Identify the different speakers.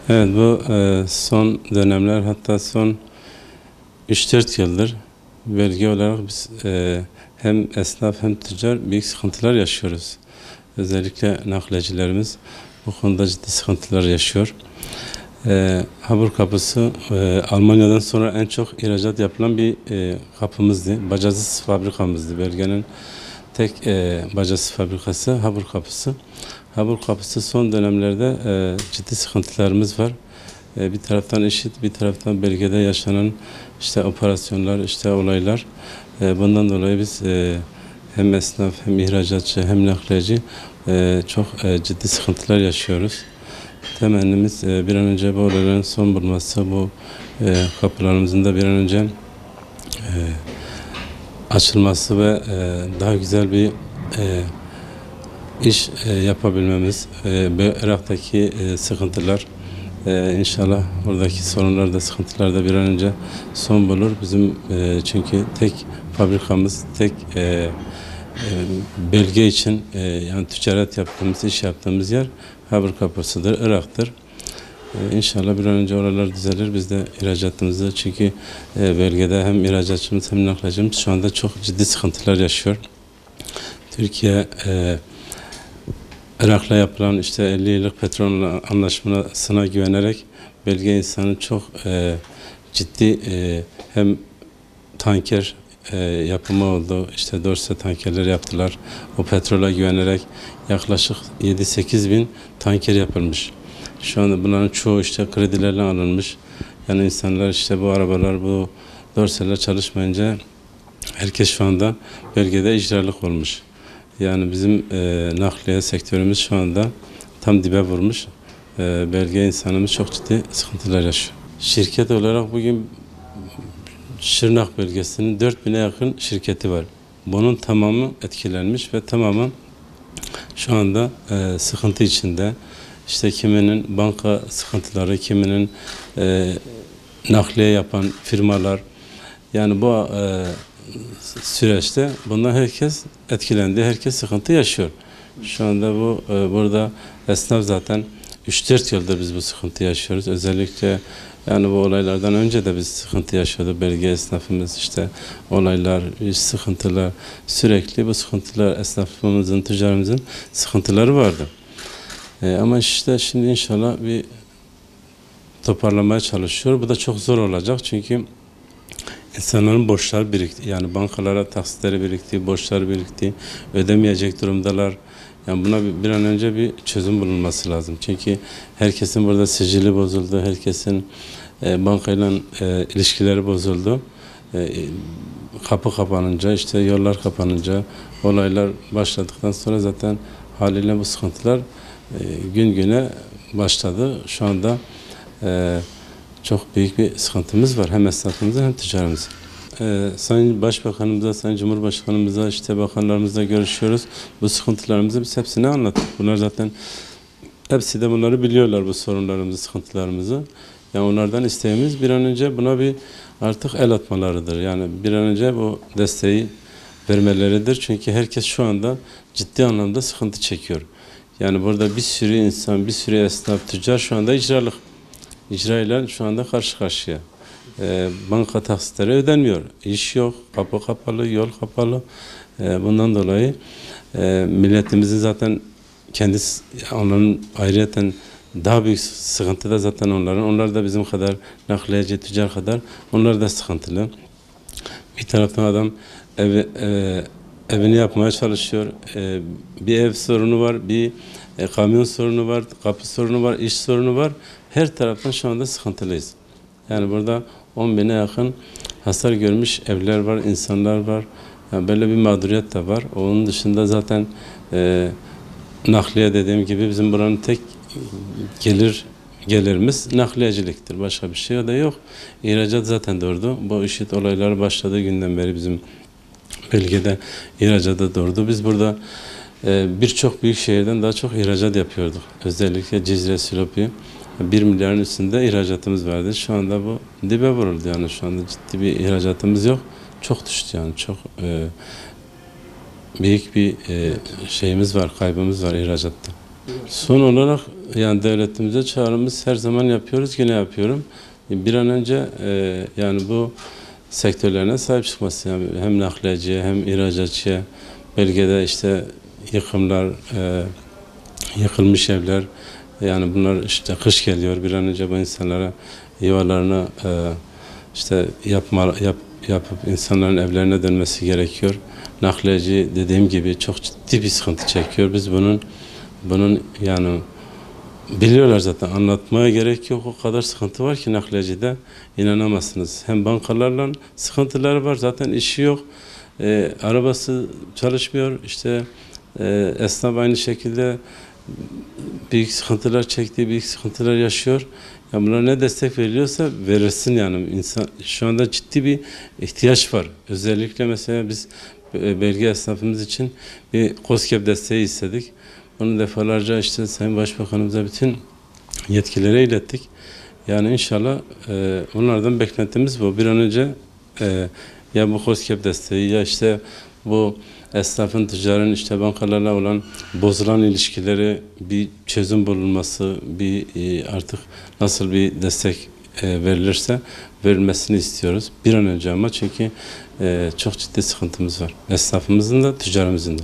Speaker 1: Evet, bu son dönemler, hatta son 3-4 yıldır bölge olarak biz hem esnaf hem tüccar büyük sıkıntılar yaşıyoruz. Özellikle nakliyecilerimiz bu konuda ciddi sıkıntılar yaşıyor. Habur kapısı Almanya'dan sonra en çok ihracat yapılan bir kapımızdı. Bacasız fabrikamızdı. Bölgenin tek bacasız fabrikası Habur kapısı. Habur kapısı son dönemlerde ciddi sıkıntılarımız var. Bir taraftan IŞİD, bir taraftan bölgede yaşanan işte operasyonlar, işte olaylar. Bundan dolayı biz hem esnaf, hem ihracatçı, hem nakliyeci çok ciddi sıkıntılar yaşıyoruz. Temennimiz bir an önce bu olayların son bulması, bu kapılarımızın da bir an önce açılması ve daha güzel bir iş yapabilmemiz. Irak'taki sıkıntılar, İnşallah oradaki sorunlar da, sıkıntılar da bir an önce son bulur. Bizim çünkü tek fabrikamız, tek bölge için yani ticaret yaptığımız, iş yaptığımız yer Habur kapısıdır, Irak'tır. İnşallah bir an önce oralar düzelir. Biz de ihracatımızı, çünkü bölgede hem ihracatçımız hem nakliyecimiz şu anda çok ciddi sıkıntılar yaşıyor. Türkiye Irak'la yapılan işte 50 yıllık petrol anlaşmasına güvenerek bölge insanı çok ciddi hem tanker yapımı oldu. İşte Dorse tankerleri yaptılar. O petrola güvenerek yaklaşık 7-8 bin tanker yapılmış. Şu anda bunların çoğu işte kredilerle alınmış. Yani insanlar işte bu arabalar, bu Dorse'ler çalışmayınca herkes şu anda bölgede icralık olmuş. Yani bizim nakliye sektörümüz şu anda tam dibe vurmuş. Bölge insanımız çok ciddi sıkıntılar yaşıyor. Şirket olarak bugün Şırnak bölgesinin 4000'e yakın şirketi var. Bunun tamamı etkilenmiş ve tamamı şu anda sıkıntı içinde. İşte kiminin banka sıkıntıları, kiminin nakliye yapan firmalar. Yani bu süreçte bundan herkes etkilendi, herkes sıkıntı yaşıyor. Şu anda bu burada esnaf zaten 3-4 yıldır biz bu sıkıntı yaşıyoruz. Özellikle yani bu olaylardan önce de biz sıkıntı yaşıyorduk. Bölge esnafımız işte olaylar, iş sıkıntılar, sürekli bu sıkıntılar, esnafımızın, tüccarımızın sıkıntıları vardı. Ama işte şimdi inşallah bir toparlamaya çalışıyor. Bu da çok zor olacak çünkü İnsanların borçlar birikti. Yani bankalara taksitleri birikti, borçlar birikti, ödemeyecek durumdalar. Yani buna bir an önce bir çözüm bulunması lazım. Çünkü herkesin burada sicili bozuldu, herkesin bankayla ilişkileri bozuldu. Kapı kapanınca, işte yollar kapanınca, olaylar başladıktan sonra zaten haliyle bu sıkıntılar gün güne başladı. Şu anda çok büyük bir sıkıntımız var. Hem esnafımızda hem ticaretimizde. Sayın Başbakanımıza, Sayın Cumhurbaşkanımıza, işte bakanlarımızla görüşüyoruz. Bu sıkıntılarımızı biz hepsini anlattık. Bunlar zaten hepsi de bunları biliyorlar, bu sorunlarımızı, sıkıntılarımızı. Yani onlardan isteğimiz bir an önce buna bir artık el atmalarıdır. Yani bir an önce bu desteği vermeleridir. Çünkü herkes şu anda ciddi anlamda sıkıntı çekiyor. Yani burada bir sürü insan, bir sürü esnaf, tüccar şu anda icra ile şu anda karşı karşıya. Banka taksitleri ödenmiyor. İş yok, kapı kapalı, yol kapalı. Bundan dolayı milletimizin zaten kendisi, onların ayrıyeten daha büyük sıkıntı da zaten onların. Onlar da bizim kadar nakliyeci, tüccar kadar onlar da sıkıntılı. Bir taraftan adam evini yapmaya çalışıyor. Bir ev sorunu var, bir kamyon sorunu var, kapı sorunu var, iş sorunu var. Her taraftan şu anda sıkıntılıyız. Yani burada 10 bine yakın hasar görmüş evler var, insanlar var. Yani böyle bir mağduriyet de var. Onun dışında zaten nakliye, dediğim gibi bizim buranın tek gelirimiz nakliyeciliktir. Başka bir şey de yok. İhracat zaten durdu. Bu IŞİD olayları başladığı günden beri bizim bölgede ihracata durdu. Biz burada birçok büyük şehirden daha çok ihracat yapıyorduk. Özellikle Cizre, Silopi 1 milyarın üstünde ihracatımız vardı. Şu anda bu dibe vuruldu. Yani şu anda ciddi bir ihracatımız yok. Çok düştü yani. Çok büyük bir şeyimiz var, kaybımız var ihracatta. Son olarak yani devletimize çağrımız her zaman yapıyoruz, yine yapıyorum. Bir an önce yani bu sektörlerine sahip çıkması, yani hem nakliyeciye hem ihracatçıya, bölgede işte yıkımlar, yıkılmış evler, yani bunlar işte kış geliyor, bir an önce bu insanlara yuvalarını işte yapıp insanların evlerine dönmesi gerekiyor. Nakliyeci dediğim gibi çok ciddi bir sıkıntı çekiyor. Biz bunun yani biliyorlar zaten, anlatmaya gerek yok, o kadar sıkıntı var ki nakliyecide inanamazsınız. Hem bankalarla sıkıntıları var, zaten işi yok, arabası çalışmıyor, işte esnaf aynı şekilde büyük sıkıntılar çektiği, büyük sıkıntılar yaşıyor. Ya bunlara ne destek veriliyorsa verilsin yani. İnsan, şu anda ciddi bir ihtiyaç var. Özellikle mesela biz bölge esnafımız için bir KOSGEB desteği istedik. Bunu defalarca işte Sayın Başbakanımıza bütün yetkililere ilettik. Yani inşallah onlardan beklentimiz bu. Bir an önce ya bu KOSGEB desteği ya işte bu esnafın, tüccarın işte bankalarla olan bozulan ilişkileri bir çözüm bulunması, bir artık nasıl bir destek verilirse verilmesini istiyoruz. Bir an önce ama, çünkü çok ciddi sıkıntımız var. Esnafımızın da, tüccarımızın da.